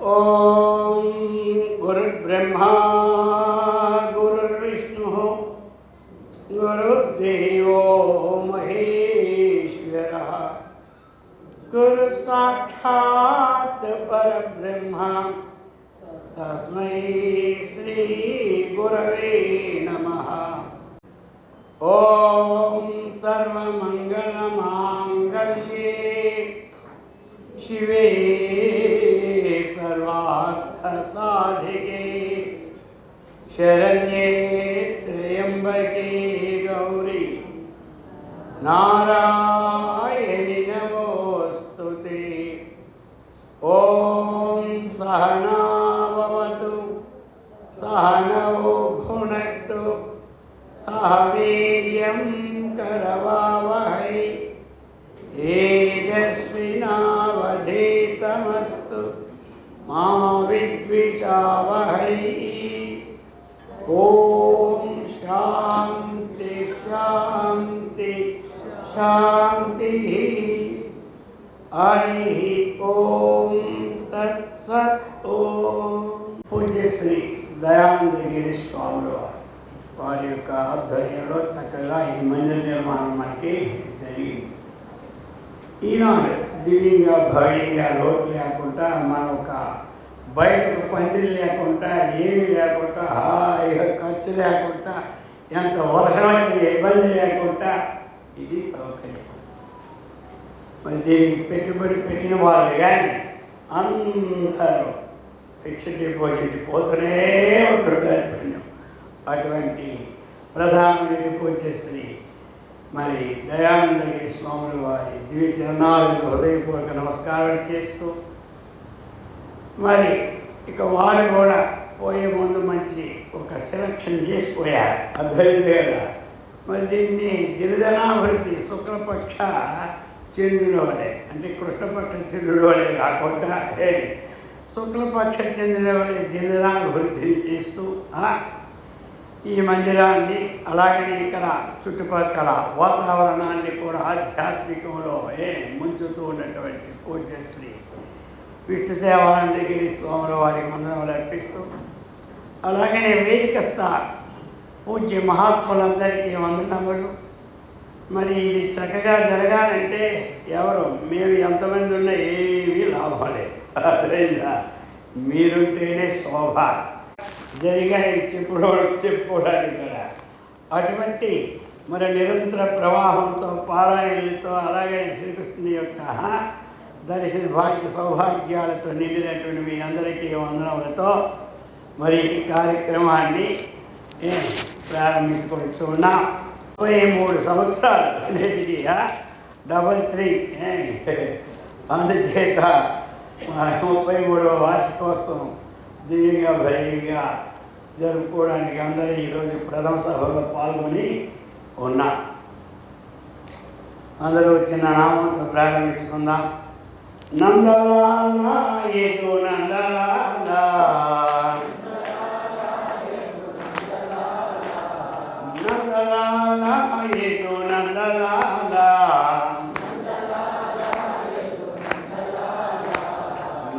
ओम गुरुर्ब्रह्मा गुरुर्विष्णु गुरुर्देवो महेश्वरः गुरु साक्षात् परब्रह्म तस्मै श्री गुरवे नमः। ओम सर्वमंगलमांगल्ये शिवे सर्वार्थसाधिके शरण्ये त्र्यंबके गौरी नारायणि नमोस्तुते। ओम सहना भवतु सहनौ भुनक्तु सह वीर्यं करवावहै तेजस्विनावधीतमस्तु मा विद्विषावहै। ओम शांति शांति शांति। हरि ओम तत्सत्। ओम पूज्य श्री దయానందగిరి స్వాములు వారి యొక్క ఆధ్వర్యంలో చక్కగా ఈ మందిర నిర్మాణం మనకి జరిగింది. ఈనాడు దివ్యంగా భవ్యంగా లోటు లేకుండా మన ఒక బయటకు పందిరి లేకుండా ఏమీ లేకుండా హాయిగా ఖర్చు లేకుండా ఎంత వర్షం వచ్చిన ఇబ్బంది లేకుండా ఇది సౌకర్యం. మరి దీనికి పెట్టుబడి పెట్టిన వాళ్ళు కానీ అందరూ ఫిక్స్డ్ డిపాజిట్ పోతూనే ఉంటారు. అటువంటి ప్రధానమైన పూజ్య శ్రీ మరి దయానందగిరి స్వాములు వారి దివ్య చరణాలకు హృదయపూర్వక నమస్కారం చేస్తూ మరి ఇక వారు కూడా పోయే ముందు మంచి ఒక సెలక్షన్ చేసిపోయారు అద్వైతంగా. మరి దీన్ని గిరిజనాభివృద్ధి శుక్లపక్ష చెందినవాడే అంటే కృష్ణపక్ష చెందినవాడే కాకుండా శుక్లపక్ష చెందినవాడే గిరిజనాభివృద్ధిని చేస్తూ ఈ మందిరాన్ని అలాగే ఇక్కడ చుట్టుపక్కల వాతావరణాన్ని కూడా ఆధ్యాత్మికంలో ముంచుతూ ఉన్నటువంటి పూజ్యశ్రీ విష్ణు సేవానందగిరి స్వాముల వారికి వందనములు అర్పిస్తూ అలాగే వేదికస్థ పూజ్య మహాత్ములందరికీ వందనములు. మరి ఇది చక్కగా జరగాలంటే ఎవరు మేము ఎంతమంది ఉన్నా ఏమీ లాభం లేదు. అదేనా మీరుంటేనే శోభ జరిగాయి చెప్పుకోవడానికి కూడా. అటువంటి మరి నిరంతర ప్రవాహంతో పారాయణలతో అలాగే శ్రీకృష్ణుని యొక్క దర్శన భాగ్య సౌభాగ్యాలతో నిండినటువంటి మీ అందరికీ వందనములతో మరి ఈ కార్యక్రమాన్ని ప్రారంభించుకోవచ్చు ఉన్నాం. 33 సంవత్సరాలు నేటికి 33 అందుచేత 33వ వార్షికోత్సవం దివ్యంగా భయంగా జరుపుకోవడానికి అందరూ ఈరోజు ప్రథమ సభలో పాల్గొని ఉన్నాం. అందరూ చిన్న నామంతో ప్రారంభించుకుందాం. నందలాల ఏదో నందలాల నందలాల ఏదో నందలాల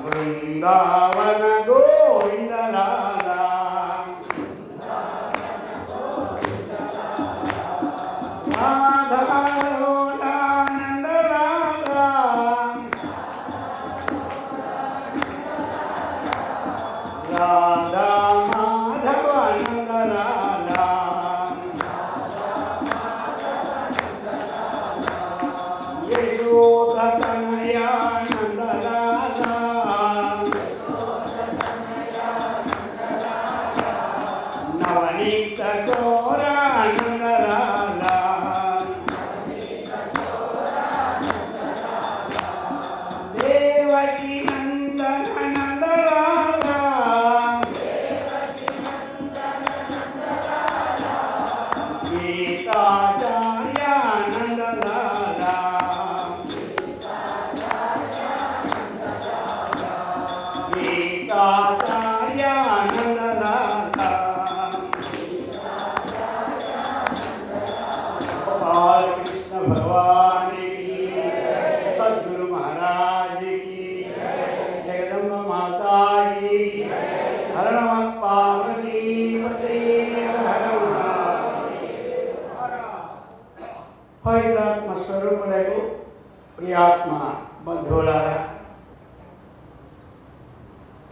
బృందావన గోవిందలాల రాధారమణ స్వరూపులకు ప్రియాత్మ బంధువులారా,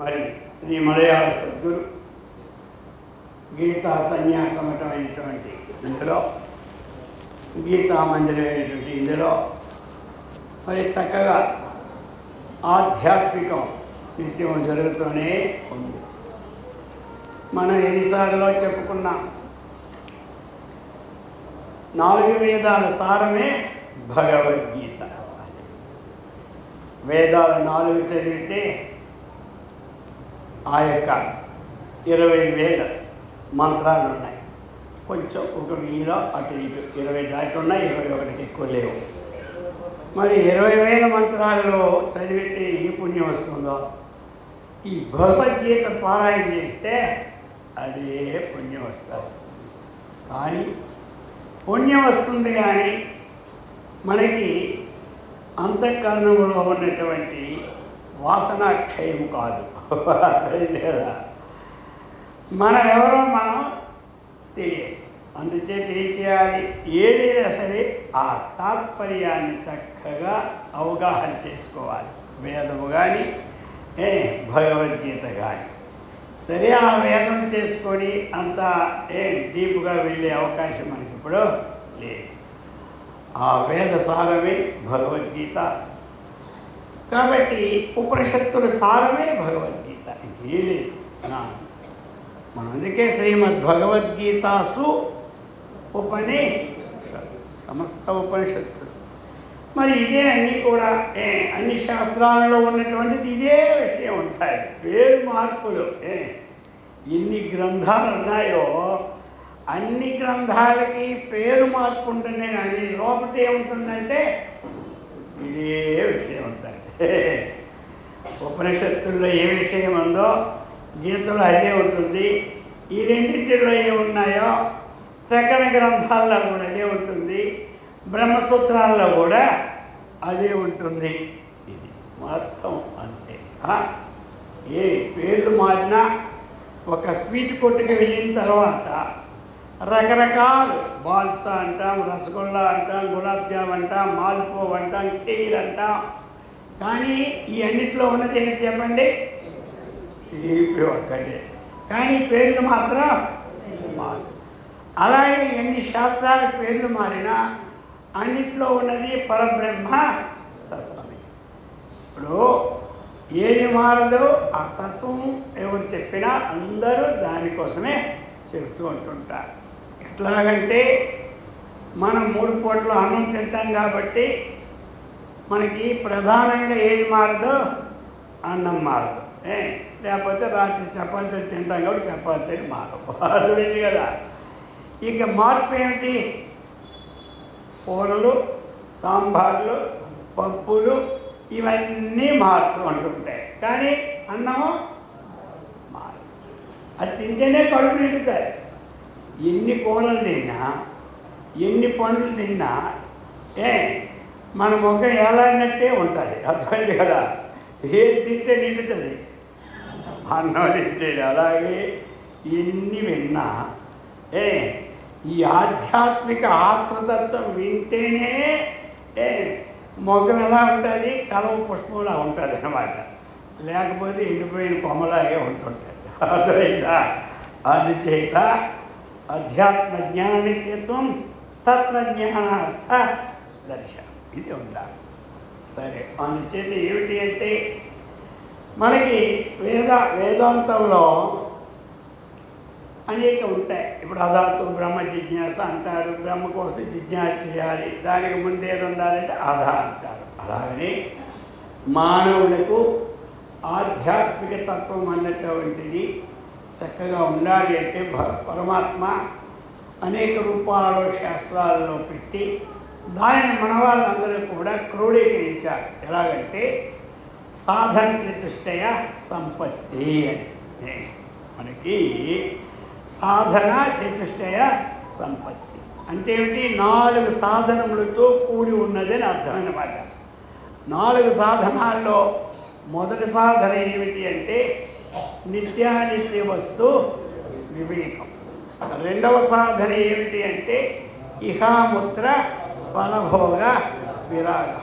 మరి శ్రీ మలయాళ సద్గురు గీతా సన్యాసమఠమైనటువంటి ఇందులో, గీతా మందిరమైనటువంటి ఇందులో మరి చక్కగా ఆధ్యాత్మికం నిత్యం జరుగుతూనే ఉంది. మనం ఎన్నిసార్లు చెప్పుకున్నాం, 4 వేదాల సారమే భగవద్గీత. వేదాలు 4 చదివితే ఆ యొక్క 20,000 మంత్రాలు ఉన్నాయి. కొంచెం ఒక 1000 అటు ఇటు 20 దాటి ఉన్నాయి, 21కి ఎక్కువ లేవు. మరి 20,000 మంత్రాల్లో చదివితే ఏ పుణ్యం వస్తుందో, ఈ భగవద్గీత పారాయణ చేస్తే అదే పుణ్యం వస్తుంది. కానీ పుణ్యం వస్తుంది కానీ మనకి అంతఃకరణంలో ఉన్నటువంటి వాసనాక్షయం కాదు. లేదా మనం ఎవరో మనం తెలియదు. అందుచేత ఏం చేయాలి, ఏదైనా సరే ఆ తాత్పర్యాన్ని చక్కగా అవగాహన చేసుకోవాలి. వేదము కానీ భగవద్గీత కానీ సరే, ఆ వేదం చేసుకొని అంత డీప్గా వెళ్ళే అవకాశం మనకి ఇప్పుడు లేదు. ఆ వేద సారమే భగవద్గీత. కాబట్టి ఉపనిషత్తుల సారమే భగవద్గీత, ఇంకే లేదు. మనం అందుకే శ్రీమద్ భగవద్గీతాసు ఉపనిషత్తు, సమస్త ఉపనిషత్తులు. మరి ఇదే అన్నీ కూడా అన్ని శాస్త్రాలలో ఉన్నటువంటిది ఇదే విషయం ఉంటాయి. పేరు మార్పులు ఎన్ని గ్రంథాలు ఉన్నాయో అన్ని గ్రంథాలకి పేరు మార్పు ఉంటుంది. కానీ లోపల ఏముంటుందంటే ఇదే విషయం ఉంటుంది. ఉపనిషత్తుల్లో ఏ విషయం ఉందో గీతలో అదే ఉంటుంది. ఈ రెండింటిలో ఏమున్నాయో ప్రకరణ గ్రంథాల్లో కూడా అదే ఉంటుంది. బ్రహ్మసూత్రాల్లో కూడా అదే ఉంటుంది. ఇది మొత్తం అంతే. ఏ పేర్లు మారినా ఒక స్వీట్ కొట్టుకు వెళ్ళిన తర్వాత రకరకాలు బాల్సా అంటాం, రసగుల్లా అంటాం, గులాబ్ జామ్ అంటాం, మాల్పో అంటాం, ఖీర్ అంటాం. కానీ ఈ అన్నిట్లో ఉన్నది ఏంటి చెప్పండి, తీపి ఒక్కటే. కానీ పేర్లు మాత్రం మారు. అలాగే ఎన్ని శాస్త్రాల పేర్లు మారినా అన్నిట్లో ఉన్నది పరబ్రహ్మ తత్వమే. ఇప్పుడు ఏది మారదో ఆ తత్వం ఎవరు చెప్పినా అందరూ దానికోసమే చెబుతూ ఉంటుంటారు. ఎట్లాగంటే మనం 3 పూటలు అన్నం తింటాం కాబట్టి మనకి ప్రధానంగా ఏది మారదో అన్నం మారదు. లేకపోతే రాత్రి చపాతీలు తింటాం కాబట్టి చపాతీలు మారవు. అర్థమైంది కదా. ఇక మార్పు ఏమిటి, కూరలు, సాంబార్లు, పప్పులు ఇవన్నీ మారుతూ ఉంటుంటాయి. కానీ అన్నము మారు. అది తింటేనే కడుపు నిండుతాయి. ఎన్ని కూరలు తిన్నా, ఎన్ని పండ్లు తిన్నా మన మొక్క ఎలాంటే ఉంటుంది. అర్థమైంది కదా. ఏది తింటే నిండుతుంది, అన్నం తింటే. అలాగే ఎన్ని విన్నా ఈ ఆధ్యాత్మిక ఆత్మతత్వం వింటేనే మొగ్గం ఎలా ఉంటుంది, కలవ పుష్పంలా ఉంటుంది అన్నమాట. లేకపోతే ఎండిపోయిన కొమ్మలాగే ఉంటుంటుంది. అర్థమైందా. అందుచేత అధ్యాత్మ జ్ఞాన నిత్యత్వం, తత్వజ్ఞానార్థ దర్శనం ఇది ఉండాలి. సరే, అందుచేత ఏమిటి అంటే మనకి వేదాంతంలో అనేక ఉంటాయి. ఇప్పుడు అదాతు బ్రహ్మ జిజ్ఞాస అంటారు. బ్రహ్మ కోసం జిజ్ఞాస చేయాలి, దానికి ముందేది ఉండాలంటే ఆధా అంటారు. అలాగనే మానవులకు ఆధ్యాత్మిక తత్వం అన్నటువంటిది చక్కగా ఉండాలి అంటే పరమాత్మ అనేక రూపాలలో శాస్త్రాలలో పెట్టి దానిని మన వాళ్ళందరూ కూడా క్రోడీకరించారు. ఎలాగంటే సాధన చతుష్టయ సంపత్తి అని. మనకి సాధన చతుష్టయ సంపత్తి అంటే ఏమిటి, 4 సాధనములతో కూడి ఉన్నదని అర్థం అన్నమాట. 4 సాధనాల్లో మొదటి సాధన ఏమిటి అంటే నిత్యానిత్య వస్తు వివేకం. రెండవ సాధన ఏమిటి అంటే ఇహాముత్ర ఫలభోగ విరాగ.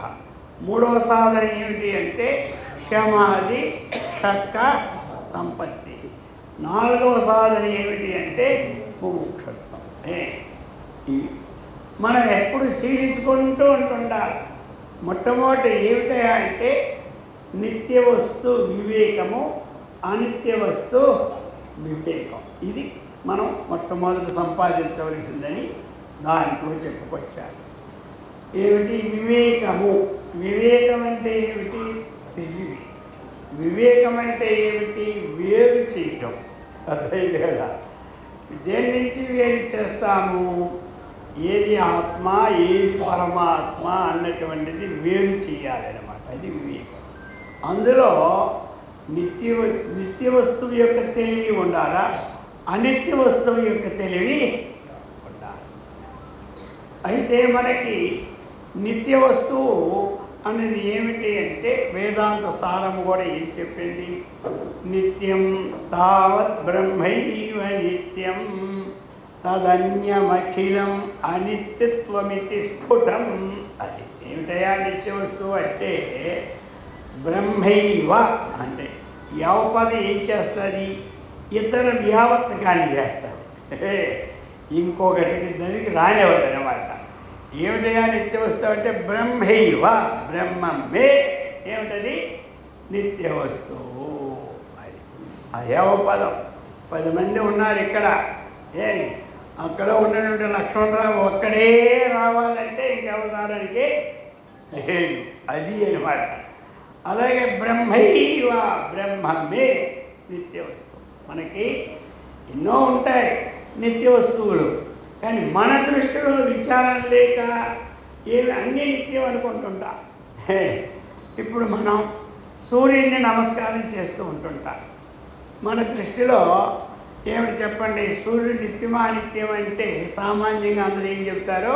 మూడవ సాధన ఏమిటి అంటే క్షమాది షట్క సంపత్తి. నాలుగవ సాధన ఏమిటి అంటే ముముక్షత్వం. మనం ఎప్పుడు శీలించుకుంటూ ఉంటుండాలి. మొట్టమొదటి ఏమిటయా అంటే నిత్య వస్తు వివేకము, అనిత్య వస్తు వివేకం. ఇది మనం మొట్టమొదటి సంపాదించవలసిందని దాంట్లో చెప్పుకొచ్చారు. ఏమిటి వివేకము? వివేకం అంటే ఏమిటి? తెలివి. వివేకం అంటే ఏమిటి? వేరు చేయటం. అర్థమైంది కదా? దేని నుంచి వేరు చేస్తాము? ఏది ఆత్మ, ఏది పరమాత్మ అన్నటువంటిది వేరు చేయాలన్నమాట. అది వివేకం. అందులో నిత్య వస్తువు యొక్క తెలివి ఉండాలా, అనిత్య వస్తువు యొక్క తెలివి ఉండాలి. అయితే మనకి నిత్య వస్తువు అనేది ఏమిటి అంటే వేదాంత సారము కూడా ఏం చెప్పింది? నిత్యం తావత్ బ్రహ్మైవ నిత్యం తదన్యమఖిలం అనిత్యత్వమితి స్ఫుటం. అది ఏమిటయా నిత్య వస్తువు అంటే బ్రహ్మైవ అంటే యావపది ఏం చేస్తుంది? ఇతర వ్యావర్తకాన్ని చేస్తారు. ఇంకొకటికి దానికి రానివ్వదు అనమాట. ఏమిటయా నిత్య వస్తువు అంటే బ్రహ్మైవ, బ్రహ్మమే ఏమిటది? నిత్య వస్తువు. అది అదేవ పదం. 10 మంది ఉన్నారు ఇక్కడ. అక్కడ ఉన్నటువంటి లక్ష్మణరావు ఒక్కడే రావాలంటే ఇంకెవరు రావడానికి లేదు. అది అనమాట. అలాగే బ్రహ్మైవ, బ్రహ్మమే నిత్య వస్తువు. మనకి ఎన్నో ఉంటాయి నిత్య వస్తువులు, కానీ మన దృష్టిలో విచారం లేక ఏమి అన్నీ నిత్యం అనుకుంటుంటాం. ఇప్పుడు మనం సూర్యుడిని నమస్కారం చేస్తూ ఉంటుంటాం. మన దృష్టిలో ఏమిటి చెప్పండి? సూర్యుడు నిత్యమా నిత్యం అంటే సామాన్యంగా అందరూ ఏం చెప్తారో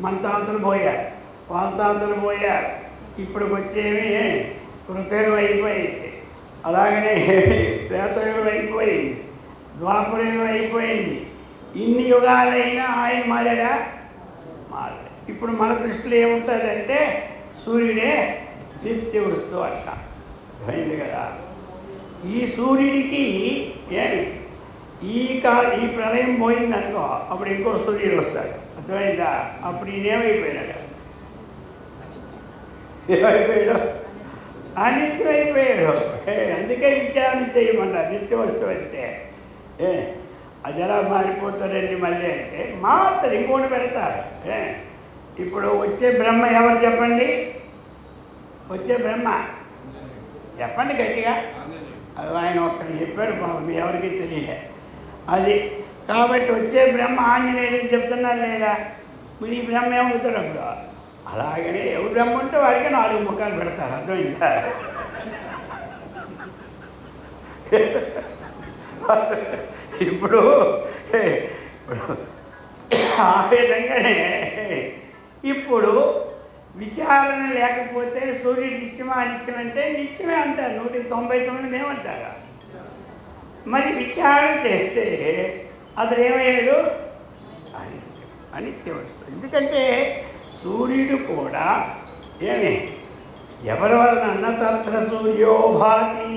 మన తాతలు పోయారు, వాళ్ళ తాతలు పోయారు, ఇప్పుడు వచ్చేవి కృతయుగం అయిపోయింది, అలాగనే త్రేతయుగం అయిపోయింది, ద్వాపరయుగం అయిపోయింది. ఇన్ని యుగాలైనా ఆయన మారాడా? మారలే. ఇప్పుడు మన దృష్టిలో ఏముంటుందంటే సూర్యుడే నిత్య వస్తువు అంట. అయింది కదా? ఈ సూర్యుడికి ఈ ప్రళయం పోయిందనుకో, అప్పుడు ఇంకో సూర్యుడు వస్తాడు. అర్థమైందా? అప్పుడు ఈయనేమైపోయినాడు? ఏమైపోయాడు? అనిత్యమైపోయాడు. అందుకే విచారణ చేయమన్నారు నిత్య వస్తువు అంటే. అది ఎలా మారిపోతారండి మళ్ళీ అంటే మాత్రం ఇంకోటి పెడతారు. ఇప్పుడు వచ్చే బ్రహ్మ ఎవరు చెప్పండి? వచ్చే బ్రహ్మ చెప్పండి గట్టిగా. అది ఆయన ఒక్కరు చెప్పాడు, మీ ఎవరికి తెలియలే. అది కాబట్టి వచ్చే బ్రహ్మ ఆంజనేయులు చెప్తున్నారు లేదా? మరి ఈ బ్రహ్మ ఏమవుతాడు అప్పుడు? అలాగనే ఎవరు బ్రహ్మ ఉంటే వాడికి 4 ముఖాలు పెడతారు. అర్థమైందా? ఇప్పుడు ఆ విధంగానే ఇప్పుడు విచారణ లేకపోతే సూర్యుడు నిత్యమా అనిత్యం అంటే నిత్యమే అంటారు. 199 ఏమంటారు? మరి విచారణ చేస్తే అతను ఏమయ్యాడు? అనిత్య వస్తువు. ఎందుకంటే సూర్యుడు కూడా ఏమి ఎవరి వలన అన్నతత్ర సూర్యో భాతి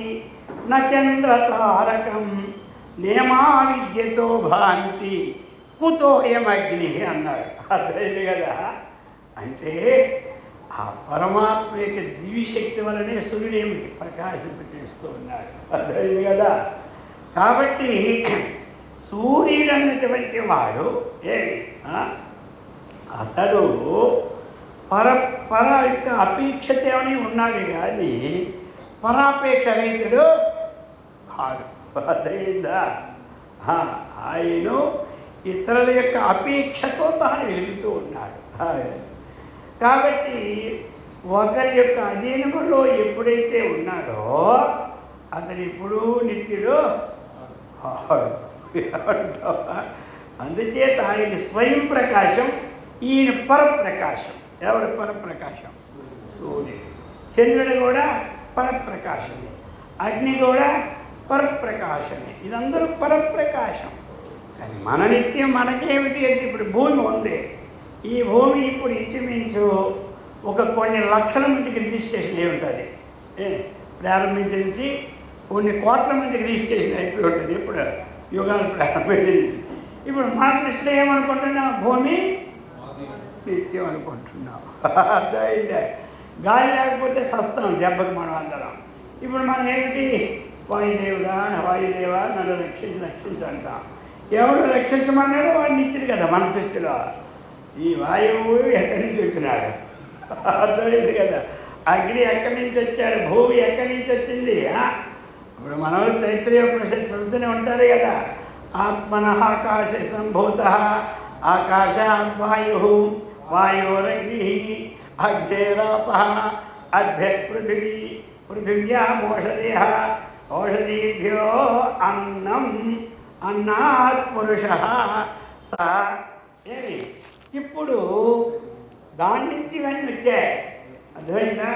నచంద్ర తారకం నేమా విద్యతో భాంతి కుతోయమగ్ని అన్నాడు. అర్థమైంది కదా? అంటే ఆ పరమాత్మ యొక్క దివ్యశక్తి వలనే సూర్యుడు ఏమిటి ప్రకాశింపచేస్తూ ఉన్నాడు. అర్థమైంది కదా? కాబట్టి సూర్యుడు అన్నటువంటి వాడు అతడు పర యొక్క అపేక్షతేమని ఉన్నాడు, కానీ పరాపేక్ష రైతుడు కాడు. అర్థమైందా? ఆయన ఇతరుల యొక్క అపేక్షతో తాను వెలుగుతూ ఉన్నాడు. కాబట్టి ఒకరి యొక్క అధీనంలో ఎప్పుడైతే ఉన్నాడో అతను ఎప్పుడూ నిత్యుడు. అందుచేత ఆయన స్వయం ప్రకాశం, ఈయన పరప్రకాశం. ఎవరు పరప్రకాశం? సూర్యుడు. చంద్రుడు కూడా పరప్రకాశమే, అగ్ని కూడా పరప్రకాశమే. ఇదందరూ పరప్రకాశం. కానీ మన నిత్యం మనకేమిటి అంటే ఇప్పుడు భూమి ఉంది. ఈ భూమి ఇప్పుడు ఇంచుమించు కొన్ని లక్షల మందికి రిజిస్ట్రేషన్ అయి ఉంటుంది. ప్రారంభించి నుంచి కొన్ని కోట్ల మందికి రిజిస్ట్రేషన్ అయిపోయి ఉంటుంది. ఇప్పుడు యుగాలు ప్రారంభించి నుంచి. ఇప్పుడు మన దృష్టిలో ఏమనుకుంటున్నాం? భూమి నిత్యం అనుకుంటున్నాం. అర్థమైందే. గాలి లేకపోతే సస్తాం దెబ్బకి మనం అందరం. ఇప్పుడు మనం ఏమిటి? వాయుదేవుడా, వాయుదేవా నన్ను రక్షించు అంటాం. ఎవరు రక్షించమన్నాడో వాడు నిత్యుడు కదా మన దృష్టిలో. ఈ వాయువు ఎక్కడి నుంచి వచ్చినాడు? అర్థమైంది కదా. అగ్ని ఎక్కడి నుంచి వచ్చాడు? భూమి ఎక్కడి నుంచి వచ్చింది? ఇప్పుడు మనం తైత్రీయోపనిషత్తు చదువుతూనే ఉంటారు కదా. ఆత్మన ఆకాశ సంభూత ఆకాశాద్వాయు వాయోరగ్ని అగ్నేరాప అభ్యపృథివీ పృథివ్యామోషధయ ఓషధీభ్యో అన్నం అన్నాత్ పురుష స. ఏమి ఇప్పుడు దాని నుంచి ఇవన్నీ వచ్చాయి. అర్థమైందా?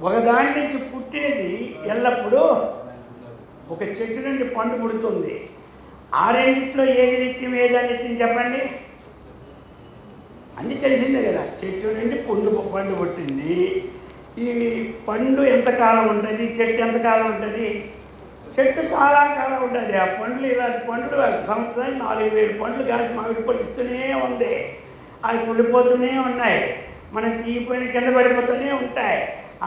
ఒకదాని నుంచి పుట్టేది ఎల్లప్పుడూ ఒక చెట్టు నుండి పండు పుడుతుంది. ఆ రెండిట్లో ఏది నిత్యం ఏది అనిత్యం చెప్పండి? అన్నీ తెలిసిందే కదా. చెట్టు నుండి పండు పుట్టింది. ఈ పండు ఎంతకాలం ఉంటుంది? చెట్టు ఎంతకాలం ఉంటుంది? చెట్టు చాలా కాలం ఉంటుంది. ఆ పండ్లు ఇలాంటి పండ్లు సంవత్సరానికి 4000 పండ్లు కాసి మామిడి పళ్ళు ఇస్తూనే ఉంది. అవి కుళ్ళిపోతూనే ఉన్నాయి. మనం తీగిపోయిన కింద పడిపోతూనే ఉంటాయి.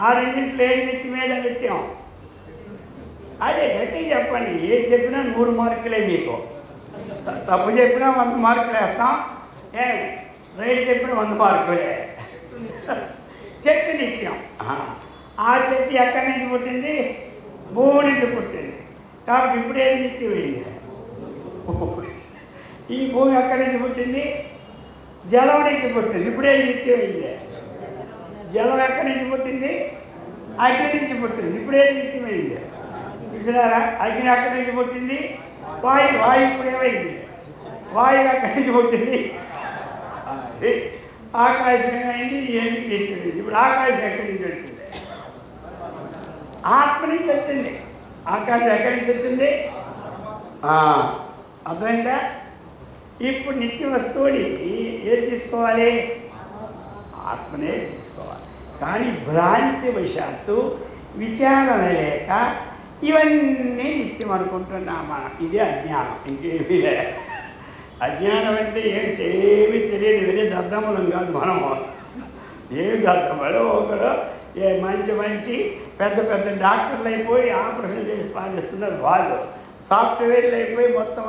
ఆ రెండింటిలో ఏది నిత్యం ఏది నిత్యం? అదే గట్టిగా చెప్పండి. ఏది చెప్పినా 100 మార్కులే మీకు. తప్పు చెప్పినా 100 మార్కులు వేస్తాం. రైలు చెప్పినా 100 మార్కులే. చెట్టు నిత్యం. ఆ చెట్టు ఎక్కడి నుంచి పుట్టింది? భూమి నుంచి పుట్టింది. కాబట్టి ఇప్పుడు ఏది నిత్యమైంది? ఈ భూమి ఎక్కడి నుంచి పుట్టింది? జలం నుంచి పుట్టింది. ఇప్పుడేది నిత్యమైంది? జలం ఎక్కడి నుంచి పుట్టింది? అగ్ని నుంచి పుట్టింది. ఇప్పుడేది నిత్యమైంది? చూసినారా? అగ్ని ఎక్కడి నుంచి పుట్టింది? వాయు ఇప్పుడు ఏమైంది? వాయువు ఎక్కడి నుంచి పుట్టింది? ఆకాశం ఏమైంది? ఏమి నిత్యమైంది? ఇప్పుడు ఆకాశం ఎక్కడి నుంచి వచ్చింది? ఆత్మ నుంచి వచ్చింది. ఆకాశం ఎక్కడి నుంచి వచ్చింది? అర్థమైందా? ఇప్పుడు నిత్య వస్తువుని ఏది తీసుకోవాలి? ఆత్మనే తీసుకోవాలి. కానీ భ్రాంతి వశాత్తు విచారణ లేక ఇవన్నీ నిత్యం అనుకుంటున్నాం మనం. ఇదే అజ్ఞానం, ఇంకేమీ లే. అజ్ఞానం అంటే ఏమి తెలియదు. ఇవన్నీ దద్దమ్మలం కాదు మనము. ఏమి దద్దమ్మలు? ఒకరు మంచి పెద్ద డాక్టర్లు అయిపోయి ఆపరేషన్ చేసి పాలిస్తున్నారు. వాళ్ళు సాఫ్ట్వేర్లు అయిపోయి మొత్తం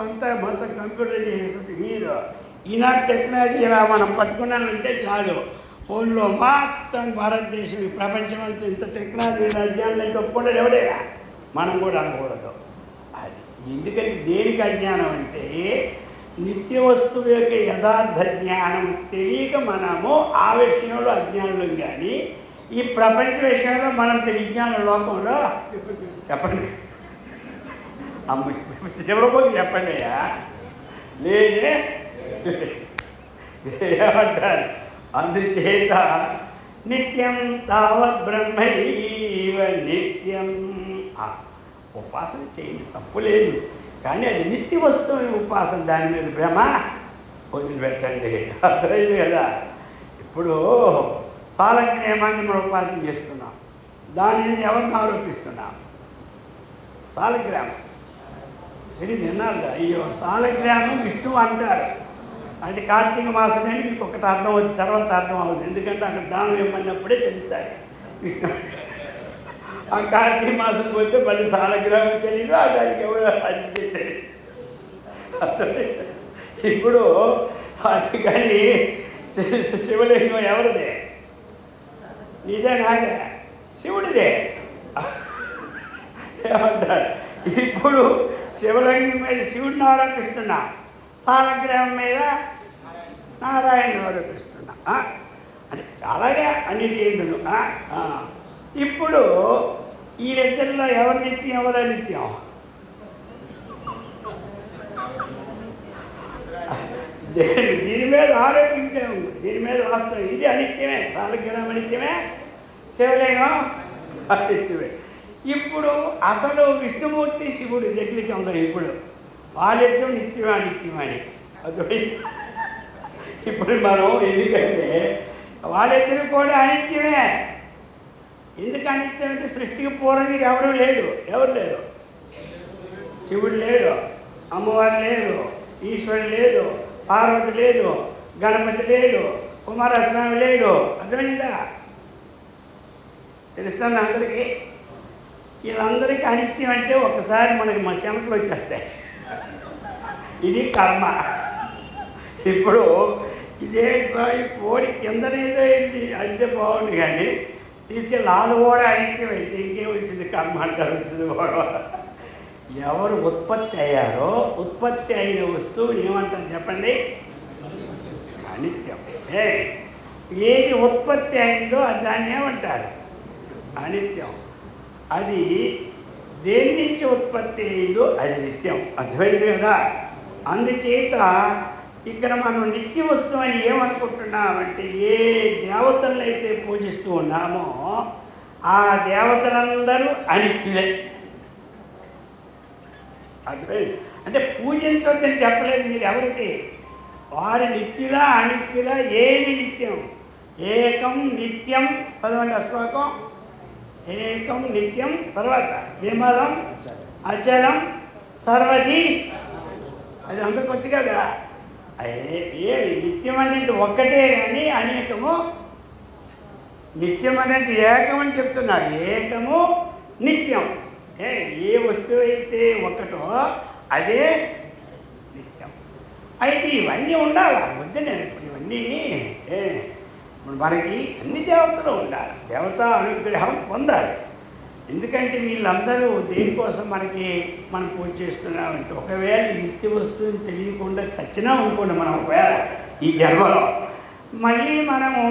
కంప్యూటర్ చేసేటువంటి మీరు. ఈనాటి టెక్నాలజీ ఇలా మనం పట్టుకున్నానంటే చాలు. ఫోన్లో మొత్తం భారతదేశం, ఈ ప్రపంచం అంతా ఇంత టెక్నాలజీ అజ్ఞానం అయితే ఒప్పుకుంటే ఎవడేగా? మనం కూడా అనకూడదు. అది ఎందుకంటే దేనికి అజ్ఞానం అంటే నిత్య వస్తువు యొక్క యథార్థ జ్ఞానం తెలియక మనము ఆ విషయంలో అజ్ఞానులం. కానీ ఈ ప్రపంచ విషయంలో మనం విజ్ఞాన లోకంలో చెప్పండి. చివరిపోయి చెప్పండి అయ్యా. లేదే ఏమంటారు? అందుచేత నిత్యం తావత్ బ్రహ్మైవ నిత్యం. ఉపాసన చేయండి, తప్పు లేదు. కానీ అది నిత్య వస్తువు ఉపాసన. దాని మీద భ్రమ వదిలిపెట్టండి. అర్థమైంది కదా? ఇప్పుడు సాలగ్రామాన్ని మనం ఉపాసన చేస్తున్నాం. దాని మీద ఎవరిని ఆరోపిస్తున్నాం? సాలగ్రామం ఇది విన్నారుగా. అయ్యో సాలగ్రామం విష్ణువు అంటారు. అది కార్తీక మాసం అని మీకు ఒకటి అర్థం అవుతుంది, తర్వాత అర్థం అవుతుంది. ఎందుకంటే అక్కడ దానం ఇవ్వమన్నప్పుడే తెలుస్తాయి విష్ణు. ఆ కార్తీక మాసం పోతే మళ్ళీ సాలగ్రామం తెలియదు, దానికి ఎవరు అది తెలియదు. ఇప్పుడు అందుకని శివలింగం ఎవరిదే? నీదే నాదే? శివుడిదే. ఏమంటారు? ఇప్పుడు శివలింగం మీద శివుడిని ఆరోపిస్తున్నా, సాలగ్రామం మీద నారాయణ ఆరోపిస్తున్నా. అంటే చాలాగా అన్ని దేవుడు. ఇప్పుడు ఈ ఇద్దరిలో ఎవరు నిత్యం, ఎవరు అనిత్యం? దీని మీద ఆరోపించాము, దీని మీద వాస్తవం. ఇది అనిత్యమే. సాలగ్రామం అనిత్యమే, శివలింగం అనిత్యమే. ఇప్పుడు అసలు విష్ణుమూర్తి శివుడు దగ్గరికి ఉందాం. ఇప్పుడు వాళ్ళిద్దరం నిత్యమే అనిత్యమని. అది ఇప్పుడు మనం ఎందుకంటే వాళ్ళిద్దరు కూడా అనిత్యమే. ఎందుకు అనిత్యం అంటే సృష్టికి పూర్వం ఎవరు లేరు. శివుడు లేడు, అమ్మవారు లేరు, ఈశ్వరుడు లేడు, పార్వతి లేదు, గణపతి లేడు, కుమారస్వామి లేడు. అర్థమైందా? తెలుస్తుంది అందరికీ. వీళ్ళందరికీ అనిత్యం అంటే ఒకసారి మనకి మా చెమటలు వచ్చేస్తాయి. ఇది కర్మ. ఇప్పుడు ఇదే కోడి కిందనేదో ఏంటి అంటే బాగుంది, కానీ తీసుకెళ్ళి వాళ్ళు కూడా అనిత్యం అయితే ఇంకేం వచ్చింది? కర్మ అంటారు. వచ్చింది కూడా ఎవరు ఉత్పత్తి అయ్యారో ఉత్పత్తి అయిన వస్తువు ఏమంటారు చెప్పండి? అనిత్యం. ఏది ఉత్పత్తి అయిందో దాన్ని ఏమంటారు? అనిత్యం. అది దేని నుంచి ఉత్పత్తి అయిందో అది నిత్యం. అర్థమైంది కదా? అందుచేత ఇక్కడ మనం నిత్య వస్తువు అని ఏమనుకుంటున్నామంటే, ఏ దేవతలను అయితే పూజిస్తూ ఉన్నామో ఆ దేవతలందరూ అనిత్యులే. అర్థమైంది? అంటే పూజించొద్దని చెప్పలేదు మీరు ఎవరికి. వారి నిత్యులా అనిత్యులా ఏది నిత్యం? ఏకం నిత్యం. చదవండి ఆ శ్లోకం. ఏకం నిత్యం. తర్వాత విమలం అచలం సర్వది. అది అందరికి వచ్చు కదా. ఏ నిత్యం అనేది ఒక్కటే కానీ అనేకము నిత్యం అనేది ఏకం అని చెప్తున్నారు. ఏకము నిత్యం. ఏ వస్తువు అయితే ఒక్కటో అదే నిత్యం. అయితే ఇవన్నీ ఉండాలి. వద్దు నేను ఇప్పుడు ఇవన్నీ ఇప్పుడు మనకి అన్ని దేవతలు ఉండాలి. దేవతా అనుగ్రహం పొందాలి. ఎందుకంటే వీళ్ళందరూ దేనికోసం మనం పూజ చేస్తున్నామంటే, ఒకవేళ నిత్య వస్తువుని తెలియకుండా చచ్చినా అనుకోండి మనం ఒకవేళ ఈ జన్మలో, మళ్ళీ మనము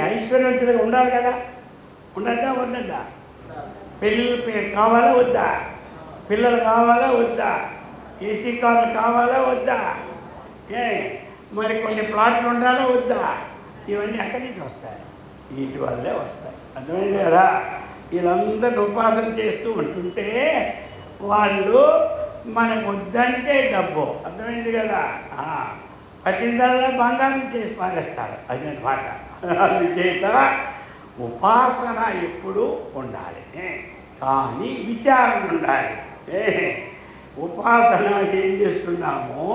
ఐశ్వర్యవంతులుగా ఉండాలి కదా. ఉండద్దా? పెళ్ళి కావాలా వద్దా? పిల్లలు కావాలా వద్దా? ఏసీ కార్లు కావాలా వద్దా? మరి కొన్ని ప్లాట్లు ఉండాలా వద్దా? ఇవన్నీ ఎక్కడి నుంచి వస్తాయి? వీటి వల్లే వస్తాయి. అర్థమైంది కదా? వీళ్ళందరూ ఉపాసన చేస్తూ ఉంటుంటే వాళ్ళు మనకు వద్దంటే డబ్బు. అర్థమైంది కదా? పట్టిందల్లా బంగారం చేసి పారేస్తారు. అదనమాట. అందుచేత ఉపాసన ఎప్పుడు ఉండాలి, కానీ విచారణ ఉండాలి. ఉపాసన ఏం చేస్తున్నామో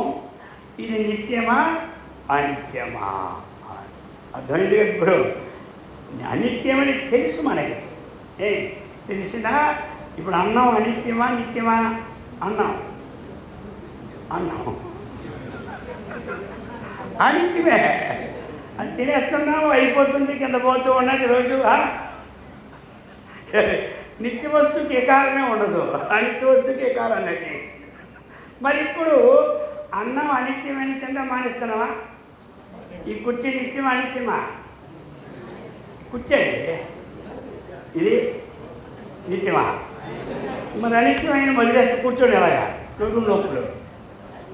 ఇది నిత్యమా అనిత్యమా? అర్థమైంది కదా? ఇప్పుడు అనిత్యమని తెలుసు మనకి. తెలిసినా ఇప్పుడు అన్నం అనిత్యమా నిత్యమా? అన్నం అనిత్యమే. అది తినేస్తున్నాము, అయిపోతుంది, కింద పోతూ ఉన్నది రోజు. నిత్య వస్తువుకి ఎకారమే ఉండదు, అనిత్య వస్తువుకి ఎకారం అనేది. మరి ఇప్పుడు అన్నం అనిత్యమని తింటే మానేస్తున్నావా? ఈ కుర్చీ నిత్యం అనిత్యమా? కుర్చీ ఇది నిత్యమా? మరి అనిత్యమైన వదిలేస్తే కూర్చోండి ఎలాగా? నొడుగు నొప్పులు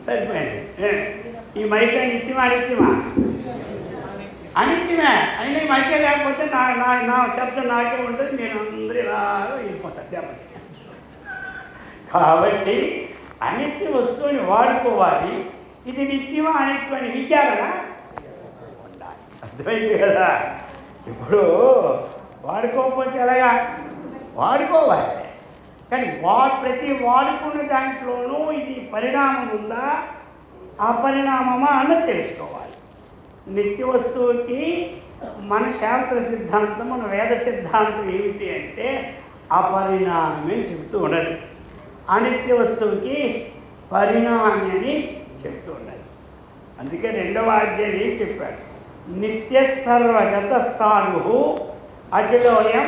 సరిపోయింది. ఈ మైకే నిత్యమా అనిత్యమా? అనిత్యమే. అయినా ఈ మైకే లేకపోతే నా శబ్దం నాకే ఉంటుంది, నేను అందరూ ఇలాగా వెళ్ళిపోతాను దెబ్బకి. కాబట్టి అనిత్య వస్తువుని వాడుకోవాలి. ఇది నిత్యమా అనిత్యమని విచారణ ఉండాలి. అర్థమైంది కదా? ఇప్పుడు వాడుకోకపోతే ఎలాగా? వాడుకోవాలి, కానీ ప్రతి వాడుకున్న దాంట్లోనూ ఇది పరిణామం ఉందా అపరిణామమా అన్నది తెలుసుకోవాలి. నిత్య వస్తువుకి మన శాస్త్ర సిద్ధాంతం, మన వేద సిద్ధాంతం ఏమిటి అంటే అపరిణామం చెబుతూ ఉన్నది. అనిత్య వస్తువుకి పరిణామం అని చెప్తూ ఉన్నది. అందుకే 2వ అధ్యాయం ఏం చెప్పాడు? నిత్య సర్వగత స్థాను అచలోయం.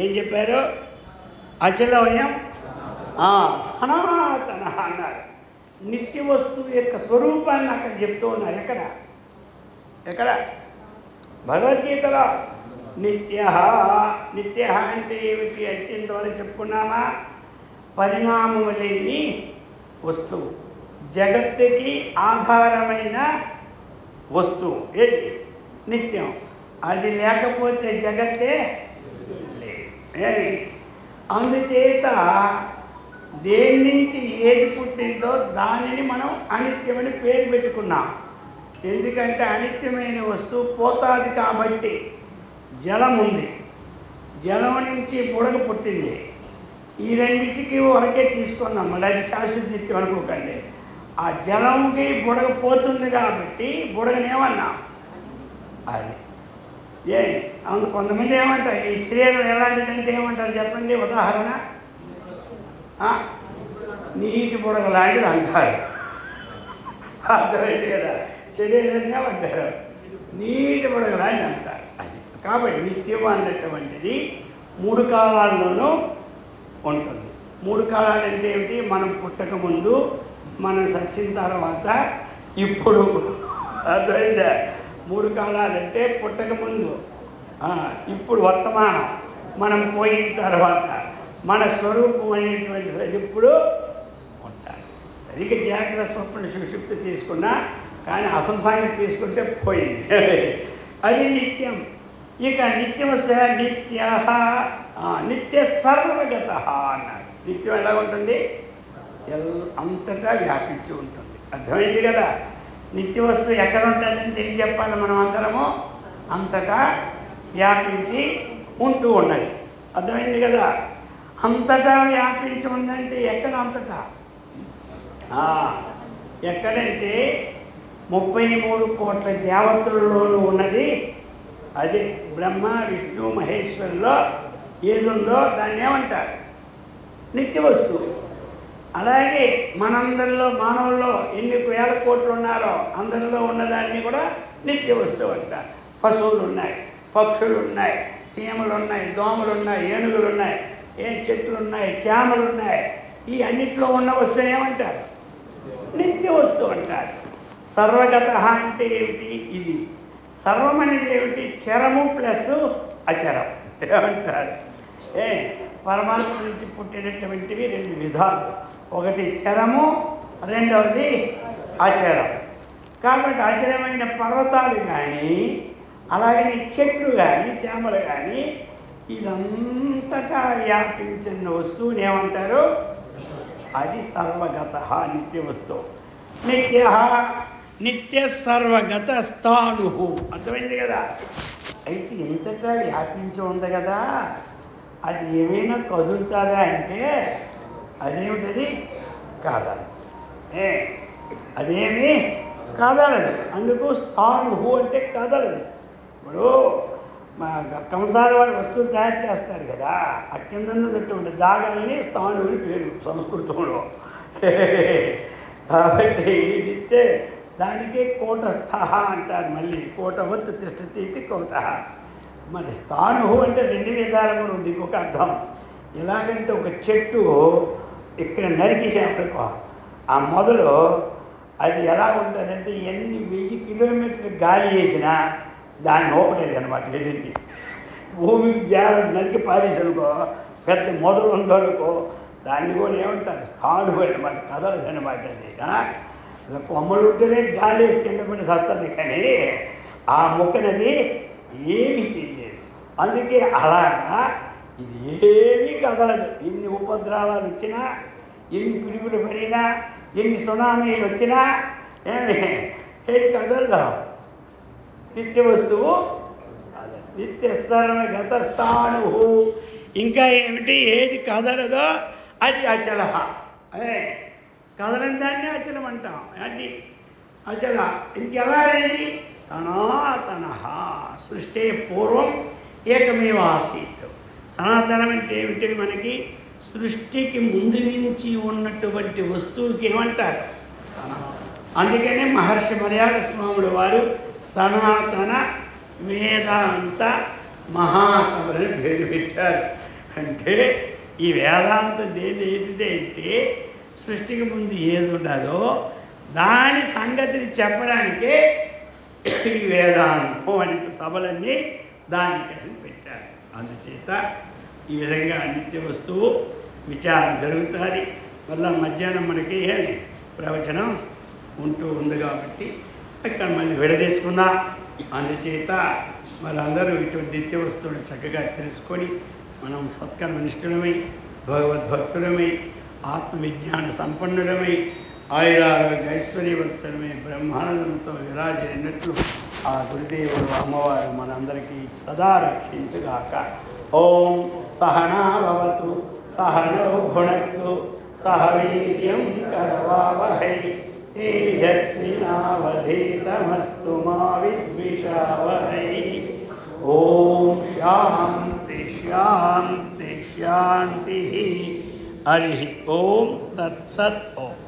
ఏం చెప్పారు? అచలోయం సనాతన అన్నారు. నిత్య వస్తువు యొక్క స్వరూపాన్ని అక్కడ చెప్తూ ఉన్నారు. ఎక్కడ? భగవద్గీతలో. నిత్య అంటే ఏమిటి అంటే ఇంతవరకు చెప్పుకున్నామా? పరిణామము లేని వస్తువు, జగత్తుకి ఆధారమైన వస్తువు ఏది? నిత్యం. అది లేకపోతే జగత్తే లేదు. అందుచేత దేని నుంచి ఏది పుట్టిందో దానిని మనం అనిత్యమని పేరు పెట్టుకున్నాం. ఎందుకంటే అనిత్యమైన వస్తువు పోతాది కాబట్టి. జలం ఉంది, జలం నుంచి బుడగ పుట్టింది. ఈ రెండింటికి వరకే తీసుకున్నాం, మళ్ళీ అది శాశ్వత నిత్యం అనుకోకండి. ఆ జలంకి బుడగ పోతుంది కాబట్టి బుడగనేమన్నా అది కొంతమంది ఏమంటారు, ఈ శరీరం ఎలాంటిదంటే ఏమంటారు చెప్పండి, ఉదాహరణ నీటి బుడగ లాంటిది అంటారు. అర్థమైంది కదా, శరీరాన్ని ఏమంటారు, నీటి బుడగ లాంటిది అంటారు. అది కాబట్టి నిత్యం అన్నటువంటిది 3 కాలాల్లోనూ ఉంటుంది. 3 కాలాలు అంటే ఏమిటి, మనం పుట్టక ముందు, మనం చచ్చిన తర్వాత, ఇప్పుడు. అర్థమైందా? 3 కాలాలంటే పుట్టక ముందు, ఇప్పుడు వర్తమానం, మనం పోయిన తర్వాత, మన స్వరూపం అనేటువంటి ఇప్పుడు ఉంటారు. సరిగ్గా జాగ్రత్త స్వప్న సుషుప్తి తీసుకున్నా కానీ అసలు సంగతి తీసుకుంటే పోయింది. అది నిత్యం. ఇక నిత్యం నిత్య నిత్య సర్వగత అన్నాడు. నిత్యం ఎలా ఉంటుంది, అంతటా వ్యాపించి ఉంటుంది. అర్థమైంది కదా. నిత్య వస్తువు ఎక్కడ ఉంటుందంటే ఏం చెప్పాలి మనం అందరము, అంతటా వ్యాపించి ఉంటూ ఉన్నది. అర్థమైంది కదా. అంతటా వ్యాపించి ఉందంటే ఎక్కడ అంతటా, ఎక్కడంటే 33 కోట్ల దేవతల్లోనూ ఉన్నది. అది బ్రహ్మ విష్ణు మహేశ్వరులో ఏదుందో దాన్ని ఏమంటారు, నిత్య వస్తువు. అలాగే మనందరిలో, మానవుల్లో ఎన్ని వేల కోట్లు ఉన్నారో అందరిలో ఉన్నదాన్ని కూడా నిత్య వస్తువు అంటారు. పశువులు ఉన్నాయి, పక్షులు ఉన్నాయి, చీమలు ఉన్నాయి, దోమలు ఉన్నాయి, ఏనుగులు ఉన్నాయి, చెట్లు ఉన్నాయి, చేమలు ఉన్నాయి. ఈ అన్నిట్లో ఉన్న వస్తువుని ఏమంటారు, నిత్య వస్తువు అంటారు. సర్వగత అంటే ఏమిటి, ఇది సర్వం అనేది ఏమిటి, చరము ప్లస్ అచరం ఏమంటారు. పరమాత్మ నుంచి పుట్టినటువంటివి 2 విధాలు, ఒకటి చరము, రెండవది అచరం. కాబట్టి అచరమైన పర్వతాలు కానీ, అలాగే చెట్లు కానీ, చేమలు కానీ, ఇదంతటా వ్యాపించిన వస్తువుని ఏమంటారు, అది సర్వగత నిత్య వస్తువు. నిత్య నిత్య సర్వగత స్థాణు. అర్థమైంది కదా. అయితే ఇంతటా వ్యాపించి ఉంది కదా, అది ఏమైనా కదులుతుందా అంటే అదేమిటది కాదలదు. అదేమి కదలదు. అందుకు స్థాణు అంటే కదలదు. ఇప్పుడు మా కంసాల వాడి వస్తువులు తయారు చేస్తారు కదా, ఆ కింద ఉన్నటువంటి దాగాల్ని స్థాణువుని పేరు సంస్కృతంలో. కాబట్టి ఇదిస్తే దానికే కోటస్థ అంటారు. మళ్ళీ కోటవత్ తిష్టతి ఇది కోట. మరి స్థాణు అంటే 2 విధాలు కూడా ఉంది. ఇంకొక అర్థం ఎలాగంటే, ఒక చెట్టు ఇక్కడ నరికేసామనుకో, ఆ మొదలు అది ఎలా ఉంటుందంటే ఎన్ని 1000 కిలోమీటర్లు గాలి వేసినా దాన్ని ఓపలేదు అనమాట. ఎదిరి భూమికి నరికి పారేసనుకో, పెద్ద మొదలు ఉందనుకో, దాన్ని కూడా ఏమంటారు, స్థాణు అనమాట, కదలదు అనమాట. అది కొమ్మలు ఉంటేనే గాలి వేసి కింద పడి సస్తుంది, కానీ ఆ మొక్కనది ఏమీ చేయలేదు. అందుకే అలాగా ఇది ఏమీ కదలదు. ఎన్ని ఉపద్రవాలు వచ్చినా, ఎన్ని పిడుగులు పడినా, ఎన్ని సునామీలు వచ్చినా ఏది కదలదు. నిత్య వస్తువు నిత్య సర్వగత స్థాణు. ఇంకా ఏమిటి, ఏది కదలదో అది అచల. కదలని దాన్ని అచలం అంటాం. అది అచల. ఇంకెలా అనేది సనాతన. సృష్టి పూర్వం ఏకమేవ ఆసీత్. సనాతనం అంటే ఏమిటి, మనకి సృష్టికి ముందు నుంచి ఉన్నటువంటి వస్తువుకి ఏమంటారు, సనాతనం. అందుకనే మహర్షి మర్యాద స్వాముల వారు సనాతన వేదాంత మహాసభలను పేరు పెట్టారు. అంటే ఈ వేదాంత ఏది అంటే సృష్టికి ముందు ఏది ఉండదో దాని సంగతిని చెప్పడానికే ఈ వేదాంతం అనే సభలన్నీ దానికోసం పెట్టారు. అందుచేత ఈ విధంగా నిత్య వస్తువు విచారం జరుగుతుంది. మళ్ళీ మధ్యాహ్నం మనకి ప్రవచనం ఉంటూ ఉంది కాబట్టి ఇక్కడ మళ్ళీ విడదీసుకుందాం. అందుచేత మనందరూ ఇటువంటి నిత్య వస్తువుని చక్కగా తెలుసుకొని మనం సత్కర్మనిష్ఠులమై, భగవద్భక్తులమై, ఆత్మవిజ్ఞాన సంపన్నులమై ఆయురారోగ్య ఐశ్వర్యవంతమే బ్రహ్మానందంతో విరాజిల్లినట్లు ఆ గురుదేవుడు అమ్మవారు మనందరికీ సదా రక్షించుగాక. ఓం సహనాభవతు సహనౌ భునక్తు సహ వీర్యం కరవావహై తేజస్వినావధీతమస్తు మా విద్విషావహై. ఓం శాంతి శాంతి శాంతి. హరి ఓం తత్సత్. ఓం.